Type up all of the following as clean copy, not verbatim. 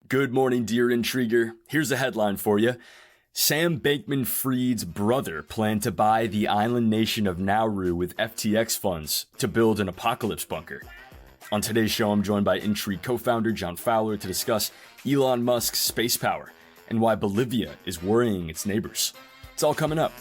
Good morning, dear intriguer. Here's a headline for you. Sam Bankman-Fried's brother planned to buy the island nation of Nauru with FTX funds to build an apocalypse bunker. On today's show, I'm joined by Intrigue co-founder John Fowler to discuss Elon Musk's space power and why Bolivia is worrying its neighbors. It's all coming up.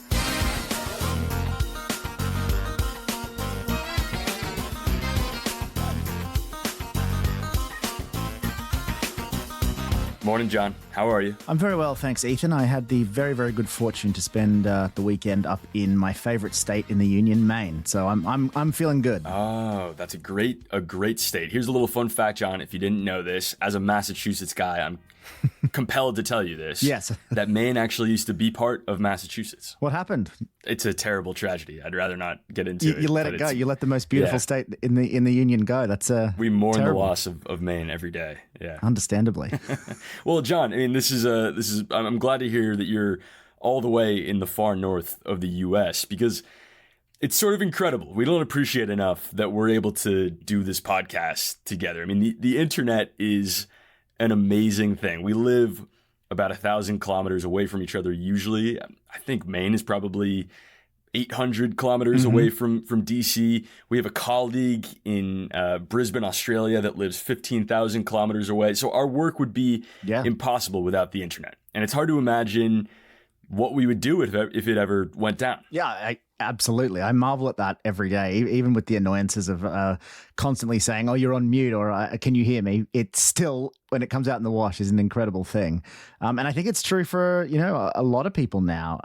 Morning, John. How are you? I'm very well, thanks, Ethan. I had the very, very good fortune to spend the weekend up in my favorite state in the Union, Maine. So I'm feeling good. Oh, that's a great state. Here's a little fun fact, John. If you didn't know this, as a Massachusetts guy, I'm compelled to tell you this. Yes. That Maine actually used to be part of Massachusetts. What happened? It's a terrible tragedy. I'd rather not get into it. You let it go. You let the most beautiful state in the Union go. That's we mourn terrible. The loss of Maine every day. Yeah. Understandably. Well, John, I mean, this is I'm glad to hear that you're all the way in the far north of the US, because it's sort of incredible. We don't appreciate enough that we're able to do this podcast together. I mean, the internet is an amazing thing. We live about 1,000 kilometers away from each other usually. I think Maine is probably 800 kilometers away from DC. We have a colleague in Brisbane, Australia that lives 15,000 kilometers away. So our work would be impossible without the internet. And it's hard to imagine what we would do if it ever went down. Yeah, absolutely. I marvel at that every day, even with the annoyances of constantly saying, oh, you're on mute, or can you hear me? It's still, when it comes out in the wash, is an incredible thing. And I think it's true for, a lot of people now,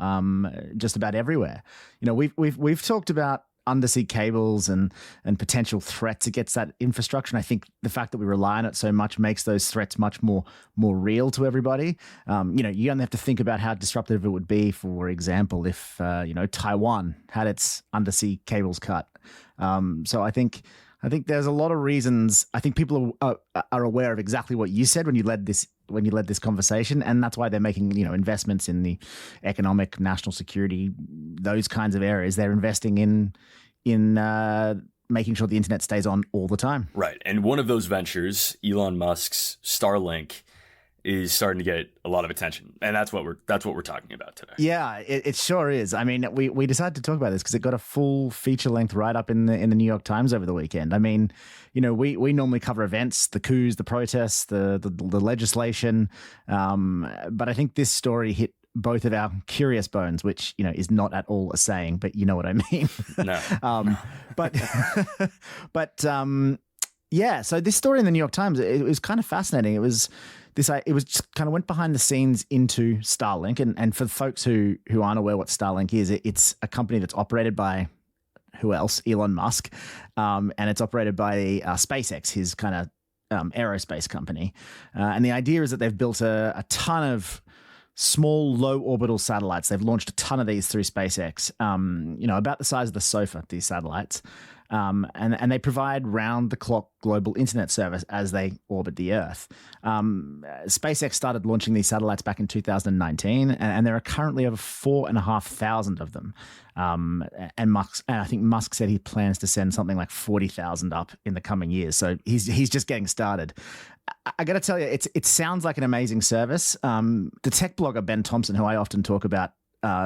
just about everywhere. We've talked about undersea cables and potential threats against that infrastructure. And I think the fact that we rely on it so much makes those threats much more real to everybody. You only have to think about how disruptive it would be, for example, if, Taiwan had its undersea cables cut. So I think there's a lot of reasons. I think people are aware of exactly what you said when you led this conversation, and that's why they're making investments in the economic, national security, those kinds of areas. They're investing in making sure the internet stays on all the time. Right, and one of those ventures, Elon Musk's Starlink, is starting to get a lot of attention, and that's what we're talking about today. Yeah, it sure is. I mean, we decided to talk about this because it got a full feature length write-up in the New York Times over the weekend. I mean, we normally cover events, the coups, the protests, the legislation, but I think this story hit both of our curious bones, which is not at all a saying, but you know what I mean. No. Yeah. So this story in the New York Times, it was kind of fascinating. It was just kind of went behind the scenes into Starlink, and for folks who aren't aware what Starlink is, it's a company that's operated by who else? Elon Musk, and it's operated by SpaceX, his kind of aerospace company. And the idea is that they've built a ton of small, low orbital satellites. They've launched a ton of these through SpaceX, about the size of the sofa, these satellites. And they provide round-the-clock global internet service as they orbit the Earth. SpaceX started launching these satellites back in 2019, and there are currently over 4,500 of them. And I think Musk said he plans to send something like 40,000 up in the coming years. So he's just getting started. I got to tell you, it sounds like an amazing service. The tech blogger Ben Thompson, who I often talk about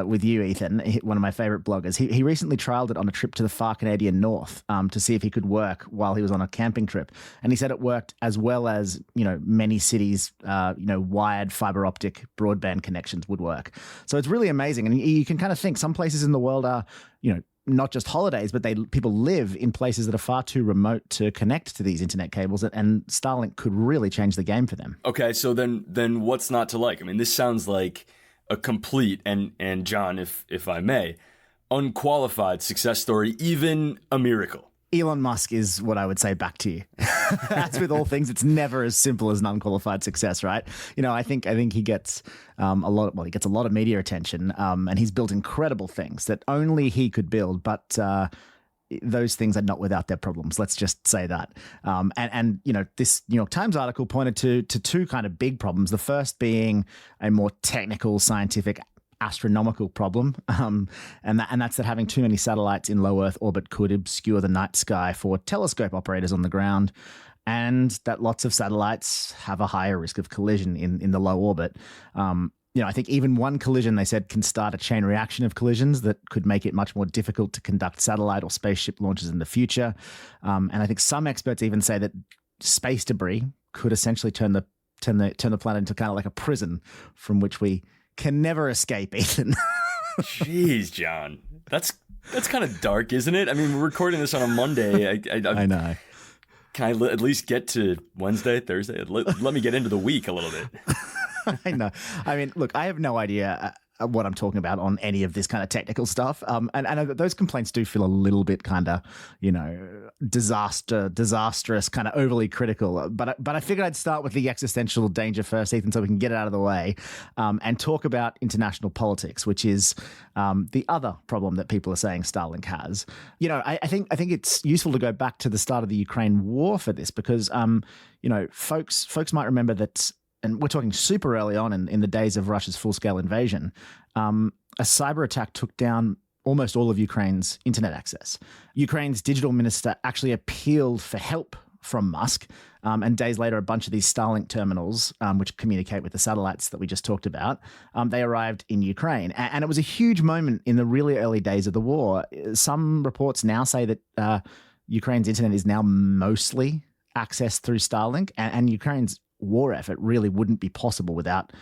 with you, Ethan, one of my favorite bloggers, he recently trialed it on a trip to the far Canadian north to see if he could work while he was on a camping trip. And he said it worked as well as, many cities, wired fiber optic broadband connections would work. So it's really amazing. And you can kind of think some places in the world are, not just holidays, but people live in places that are far too remote to connect to these internet cables, and Starlink could really change the game for them. Okay, so then what's not to like? I mean, this sounds like a complete and John, if I may, unqualified success story, even a miracle. Elon Musk is what I would say back to you. As with all things, it's never as simple as an unqualified success, right? I think he gets a lot of media attention, and he's built incredible things that only he could build, but those things are not without their problems. Let's just say that. And this New York Times article pointed to two kind of big problems. The first being a more technical, scientific, astronomical problem, and that's that having too many satellites in low Earth orbit could obscure the night sky for telescope operators on the ground. and that lots of satellites have a higher risk of collision in the low orbit. I think even one collision, they said, can start a chain reaction of collisions that could make it much more difficult to conduct satellite or spaceship launches in the future. And I think some experts even say that space debris could essentially turn the planet into kind of like a prison from which we can never escape, Ethan. Jeez, John, that's kind of dark, isn't it? I mean, we're recording this on a Monday. I know. Can I at least get to Wednesday, Thursday? Let me get into the week a little bit. I know. I mean, look, I have no idea what I'm talking about on any of this kind of technical stuff. And those complaints do feel a little bit kind of, disastrous, kind of overly critical. But I figured I'd start with the existential danger first, Ethan, so we can get it out of the way and talk about international politics, which is the other problem that people are saying Starlink has. I think it's useful to go back to the start of the Ukraine war for this because, folks might remember that. And we're talking super early on in the days of Russia's full-scale invasion, a cyber attack took down almost all of Ukraine's internet access. Ukraine's digital minister actually appealed for help from Musk, and days later, a bunch of these Starlink terminals, which communicate with the satellites that we just talked about, they arrived in Ukraine. And it was a huge moment in the really early days of the war. Some reports now say that Ukraine's internet is now mostly accessed through Starlink, and Ukraine's war effort really wouldn't be possible without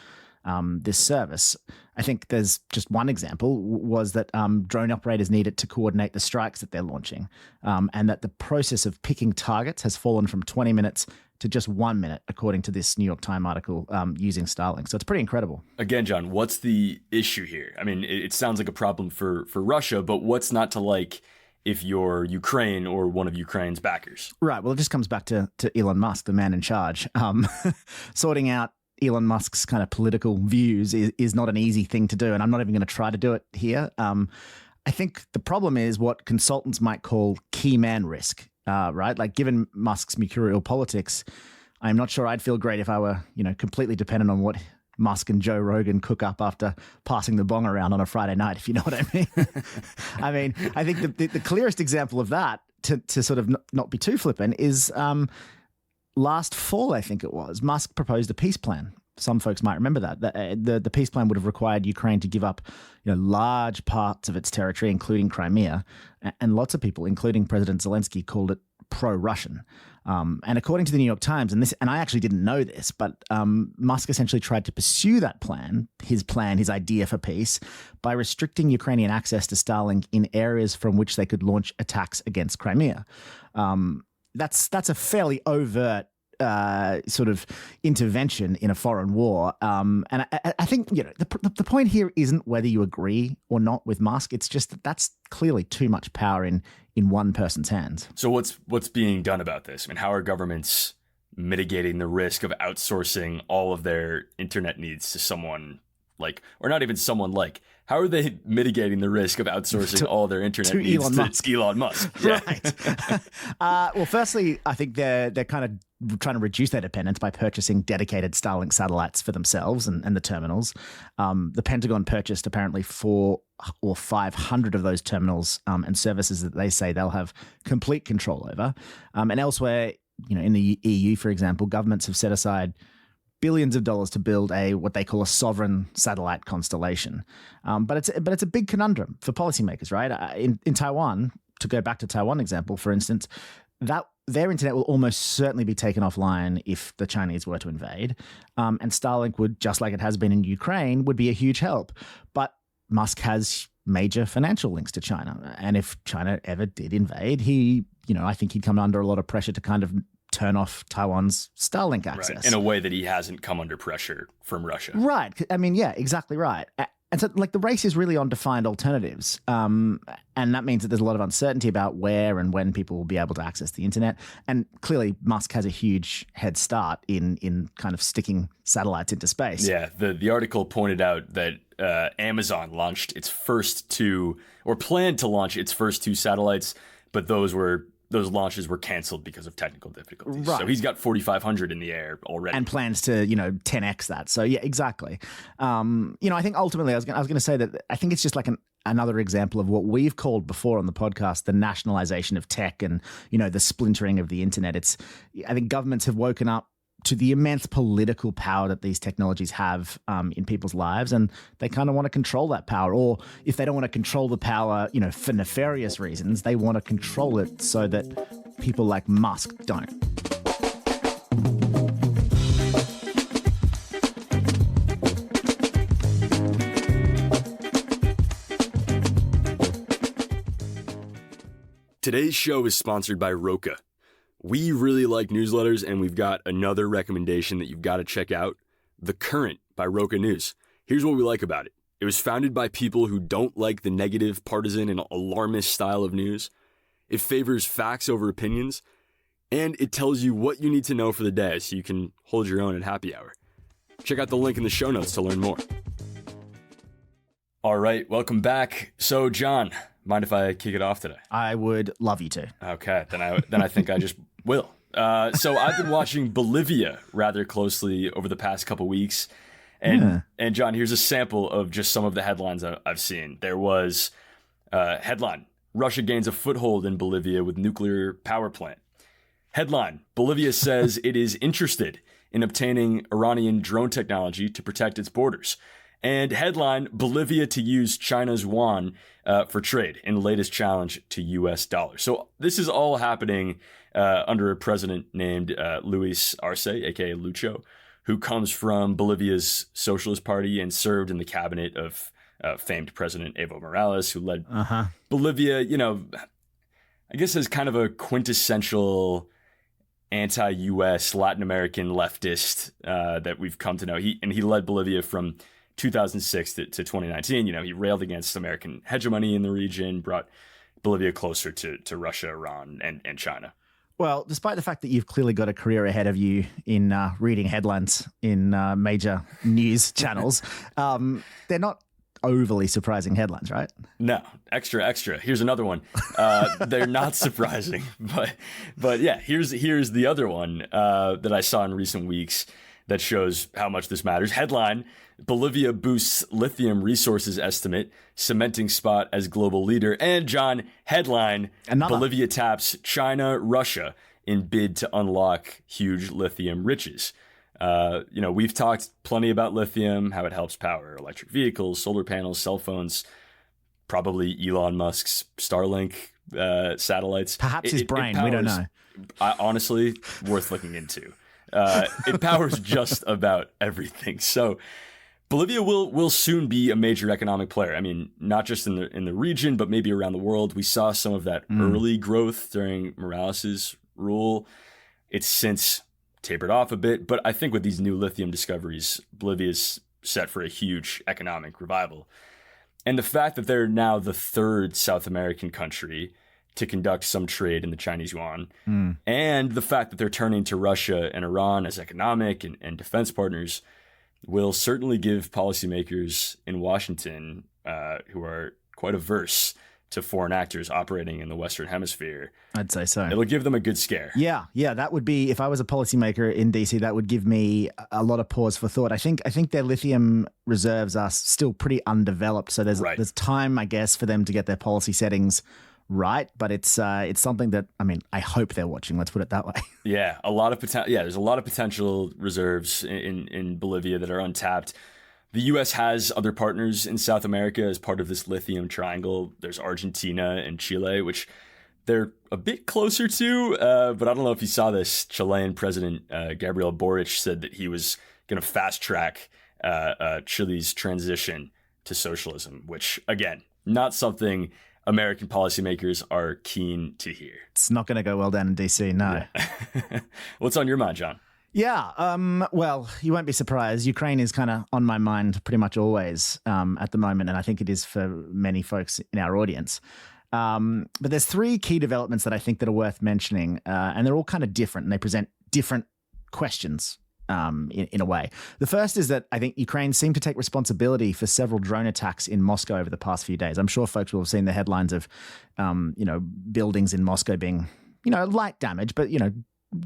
this service. I think there's just one example was that drone operators need it to coordinate the strikes that they're launching, and that the process of picking targets has fallen from 20 minutes to just 1 minute, according to this New York Times article using Starlink. So it's pretty incredible. Again, John, what's the issue here? I mean, it sounds like a problem for Russia, but what's not to like if you're Ukraine or one of Ukraine's backers? Right. Well, it just comes back to Elon Musk, the man in charge. Sorting out Elon Musk's kind of political views is not an easy thing to do, and I'm not even going to try to do it here. I think the problem is what consultants might call key man risk, right? Like, given Musk's mercurial politics, I'm not sure I'd feel great if I were, completely dependent on what Musk and Joe Rogan cook up after passing the bong around on a Friday night, if you know what I mean. I think the clearest example of that, to sort of not be too flippant, is last fall, I think it was, Musk proposed a peace plan. Some folks might remember that. The peace plan would have required Ukraine to give up large parts of its territory, including Crimea. And lots of people, including President Zelensky, called it pro-Russian. And according to the New York Times, and I actually didn't know this, but Musk essentially tried to pursue that plan, his idea for peace, by restricting Ukrainian access to Starlink in areas from which they could launch attacks against Crimea. That's a fairly overt sort of intervention in a foreign war. And I think the point here isn't whether you agree or not with Musk. It's just that's clearly too much power in one person's hands. So what's being done about this? I mean, how are governments mitigating the risk of outsourcing all of their internet needs to someone like, or not even someone like, how are they mitigating the risk of outsourcing all their internet needs to Elon Musk? Yeah. Right. Well, firstly, I think they're kind of trying to reduce their dependence by purchasing dedicated Starlink satellites for themselves and the terminals. The Pentagon purchased apparently 400 or 500 of those terminals and services that they say they'll have complete control over. And elsewhere, in the EU, for example, governments have set aside billions of dollars to build what they call a sovereign satellite constellation. But it's a big conundrum for policymakers, right? In Taiwan, to go back to Taiwan example, for instance, that their internet will almost certainly be taken offline if the Chinese were to invade. And Starlink would, just like it has been in Ukraine, would be a huge help. But Musk has major financial links to China. And if China ever did invade, I think he'd come under a lot of pressure to kind of turn off Taiwan's Starlink access. Right. In a way that he hasn't come under pressure from Russia. Right. I mean, yeah, exactly right. And so, the race is really on defined alternatives. And that means that there's a lot of uncertainty about where and when people will be able to access the internet. And clearly, Musk has a huge head start in kind of sticking satellites into space. Yeah, the article pointed out that Amazon launched its first two, or planned to launch its first two satellites, but those launches were canceled because of technical difficulties. Right. So he's got 4,500 in the air already. And plans to, 10x that. So yeah, exactly. I think ultimately I was going to say that I think it's just like another example of what we've called before on the podcast, the nationalization of tech and, the splintering of the internet. I think governments have woken up to the immense political power that these technologies have in people's lives, and they kind of want to control that power. Or if they don't want to control the power, for nefarious reasons, they want to control it so that people like Musk don't. Today's show is sponsored by Roka. We really like newsletters, and we've got another recommendation that you've got to check out, The Current by Roka News. Here's what we like about it. It was founded by people who don't like the negative, partisan, and alarmist style of news. It favors facts over opinions, and it tells you what you need to know for the day so you can hold your own at happy hour. Check out the link in the show notes to learn more. All right, welcome back. So, John, mind if I kick it off today? I would love you to. Okay, then I think I just will. So I've been watching Bolivia rather closely over the past couple weeks. And John, here's a sample of just some of the headlines I've seen. There was headline, Russia gains a foothold in Bolivia with nuclear power plant. Headline, Bolivia says it is interested in obtaining Iranian drone technology to protect its borders. And headline, Bolivia to use China's yuan for trade in the latest challenge to US dollars. So this is all happening under a president named Luis Arce, aka Lucho, who comes from Bolivia's Socialist Party and served in the cabinet of famed President Evo Morales, who led Bolivia, I guess as kind of a quintessential anti-US Latin American leftist that we've come to know. He led Bolivia from 2006 to 2019. He railed against American hegemony in the region, brought Bolivia closer to Russia, Iran, and China. Well, despite the fact that you've clearly got a career ahead of you in reading headlines in major news channels, they're not overly surprising headlines, right? No, extra. Here's another one. They're not surprising, but yeah, here's the other one that I saw in recent weeks that shows how much this matters. Headline, Bolivia boosts lithium resources estimate, cementing spot as global leader. And John, headline, Bolivia taps China, Russia in bid to unlock huge lithium riches. We've talked plenty about lithium, how it helps power electric vehicles, solar panels, cell phones, probably Elon Musk's Starlink satellites. Perhaps his brain, we don't know. Honestly, worth looking into. It powers just about everything. So Bolivia will soon be a major economic player. I mean, not just in the region, but maybe around the world. We saw some of that early growth during Morales's rule. It's since tapered off a bit, but I think with these new lithium discoveries, Bolivia's set for a huge economic revival. And the fact that they're now the third South American country to conduct some trade in the Chinese yuan, and the fact that they're turning to Russia and Iran as economic and defense partners will certainly give policymakers in Washington, who are quite averse to foreign actors operating in the Western Hemisphere. I'd say so. It'll give them a good scare. Yeah, that would be, if I was a policymaker in DC, that would give me a lot of pause for thought. I think their lithium reserves are still pretty undeveloped, so there's time, I guess, for them to get their policy settings right, but it's something that, I hope they're watching. Let's put it that way. Yeah, there's a lot of potential reserves in Bolivia that are untapped. The U.S. has other partners in South America as part of this lithium triangle. There's Argentina and Chile, which they're a bit closer to, but I don't know if you saw this. Chilean President Gabriel Boric said that he was going to fast track Chile's transition to socialism, which, again, not something American policymakers are keen to hear. It's not going to go well down in DC, no. Yeah. What's on your mind, John? Yeah, well, you won't be surprised. Ukraine is kind of on my mind pretty much always at the moment, and I think it is for many folks in our audience. But there's three key developments that I think that are worth mentioning, and they're all kind of different, and they present different questions in a way. The first is that I think Ukraine seemed to take responsibility for several drone attacks in Moscow over the past few days. I'm sure folks will have seen the headlines of, buildings in Moscow being, light damage, but,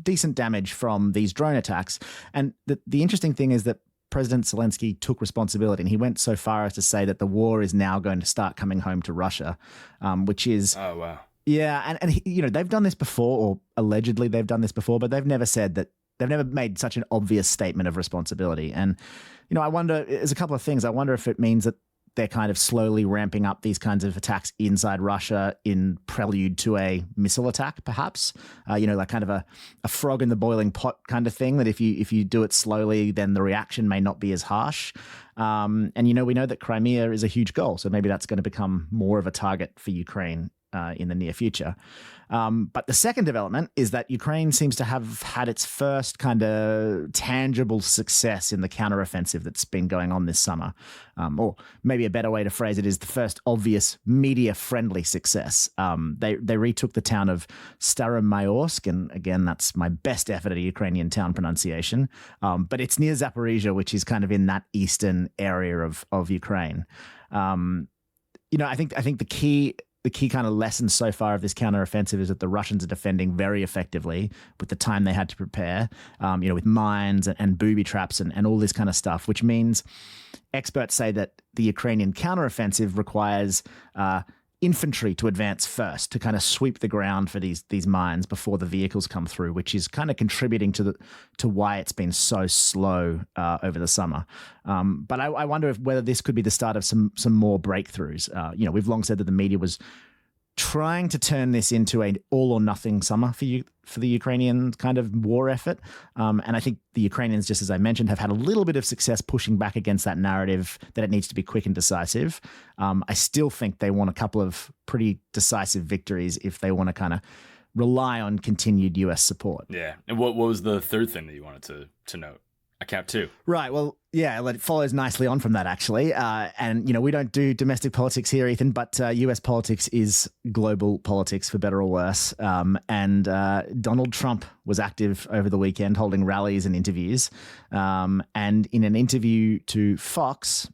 decent damage from these drone attacks. And the interesting thing is that President Zelensky took responsibility, and he went so far as to say that the war is now going to start coming home to Russia, which is... Oh, wow. Yeah, and they've done this before, or allegedly they've done this before, but they've never said that. They've never made such an obvious statement of responsibility. And, I wonder, there's a couple of things. I wonder if it means that they're kind of slowly ramping up these kinds of attacks inside Russia in prelude to a missile attack, perhaps. Like kind of a frog in the boiling pot kind of thing, that if you do it slowly, then the reaction may not be as harsh. And, we know that Crimea is a huge goal, so maybe that's going to become more of a target for Ukraine in the near future. But the second development is that Ukraine seems to have had its first kind of tangible success in the counteroffensive that's been going on this summer. Or maybe a better way to phrase it is the first obvious media-friendly success. They retook the town of Staromayorsk, and again, that's my best effort at a Ukrainian town pronunciation. But it's near Zaporizhia, which is kind of in that eastern area of Ukraine. I think the key kind of lesson so far of this counteroffensive is that the Russians are defending very effectively with the time they had to prepare, with mines and booby traps and all this kind of stuff, which means experts say that the Ukrainian counteroffensive requires infantry to advance first, to kind of sweep the ground for these mines before the vehicles come through, which is kind of contributing to why it's been so slow over the summer. But I wonder whether this could be the start of some more breakthroughs. We've long said that the media was trying to turn this into an all or nothing summer for the Ukrainian kind of war effort. And I think the Ukrainians, just as I mentioned, have had a little bit of success pushing back against that narrative that it needs to be quick and decisive. I still think they want a couple of pretty decisive victories if they want to kind of rely on continued US support. Yeah. And what was the third thing that you wanted to note? I count two. Right. Well, yeah, it follows nicely on from that, actually. And, we don't do domestic politics here, Ethan, but US politics is global politics, for better or worse. And Donald Trump was active over the weekend, holding rallies and interviews. And in an interview to Fox,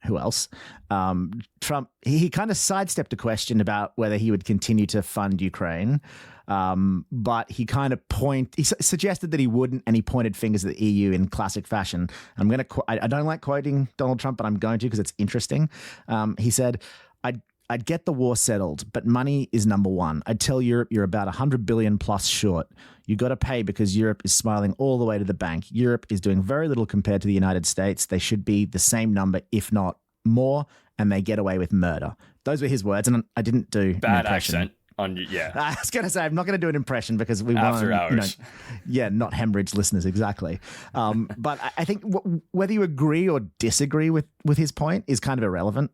who else? Trump, he kind of sidestepped a question about whether he would continue to fund Ukraine. But he kind of suggested that he wouldn't, and he pointed fingers at the EU in classic fashion. I don't like quoting Donald Trump, but I'm going to because it's interesting. He said, I'd get the war settled, but money is number one. I'd tell Europe you're about 100 billion plus short. You got to pay because Europe is smiling all the way to the bank. Europe is doing very little compared to the United States. They should be the same number, if not more, and they get away with murder. Those were his words, and I didn't do bad accent. Yeah. I was going to say, I'm not going to do an impression because we After hours. Not hemorrhage listeners, exactly. But I think whether you agree or disagree with his point is kind of irrelevant.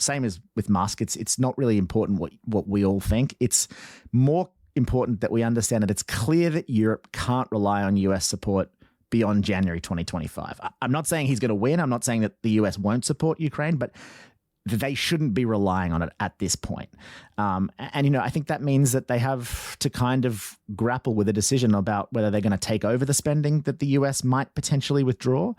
Same as with Musk. It's not really important what we all think. It's more important that we understand that it's clear that Europe can't rely on US support beyond January 2025. I'm not saying he's going to win. I'm not saying that the US won't support Ukraine, but they shouldn't be relying on it at this point. I think that means that they have to kind of grapple with a decision about whether they're going to take over the spending that the US might potentially withdraw,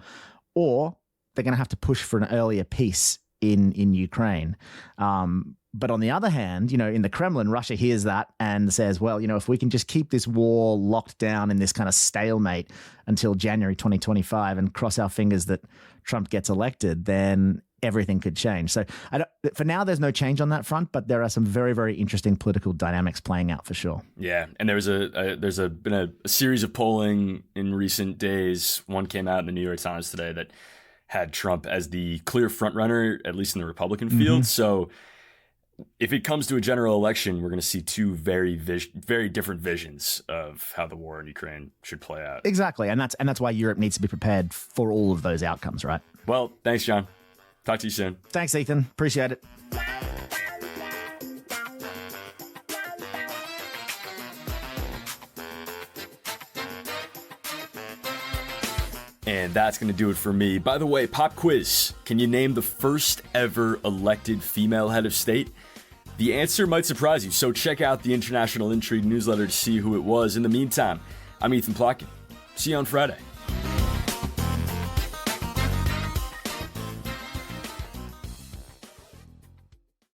or they're going to have to push for an earlier peace in Ukraine. But on the other hand, in the Kremlin, Russia hears that and says, well, if we can just keep this war locked down in this kind of stalemate until January 2025 and cross our fingers that Trump gets elected, then everything could change. So for now, there's no change on that front, but there are some very, very interesting political dynamics playing out for sure. Yeah, and there's been a series of polling in recent days. One came out in the New York Times today that had Trump as the clear front runner, at least in the Republican field. So if it comes to a general election, we're going to see two very different visions of how the war in Ukraine should play out. Exactly, and that's why Europe needs to be prepared for all of those outcomes, right? Well, thanks, John. Talk to you soon. Thanks, Ethan. Appreciate it. And that's going to do it for me. By the way, pop quiz. Can you name the first ever elected female head of state? The answer might surprise you, so check out the International Intrigue newsletter to see who it was. In the meantime, I'm Ethan Plotkin. See you on Friday.